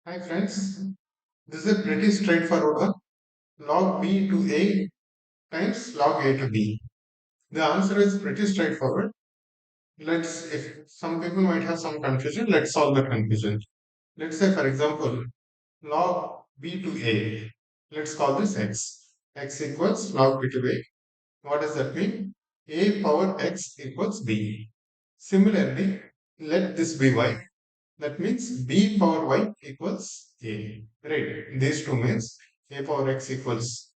Hi friends, this is a pretty straightforward one. Log b to a times log a to b. The answer is pretty straightforward. If some people might have some confusion, let's solve the confusion. Let's say, for example, log b to a. Let's call this x. X equals log b to a. What does that mean? A power x equals b. Similarly, let this be y. That means b power y equals a. Right. These two means a power x equals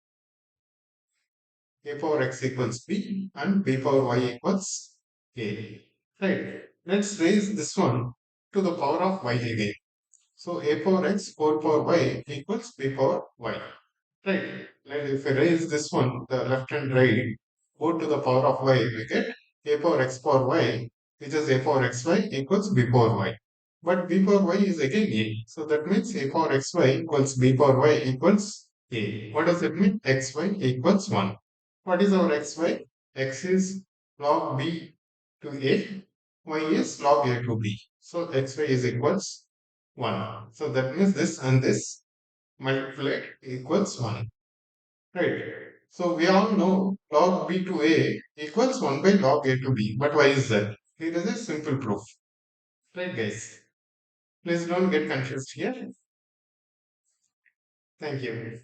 b and b power y equals a. Right. Let's raise this one to the power of y again. So a power x 4 power y equals b power y. Right. Like if I raise this one, the left and right, both to the power of y, we get a power x power y, which is a power xy equals b power y. But b power y is again a. So that means a power xy equals b power y equals a. What does it mean? Xy equals 1. What is our xy? X is log b to a, y is log a to b. So xy is equals 1. So that means this and this multiplied equals 1. Right. So we all know log b to a equals 1 by log a to b. But why is that? Here is a simple proof. Right, guys? Please don't get confused here. Thank you.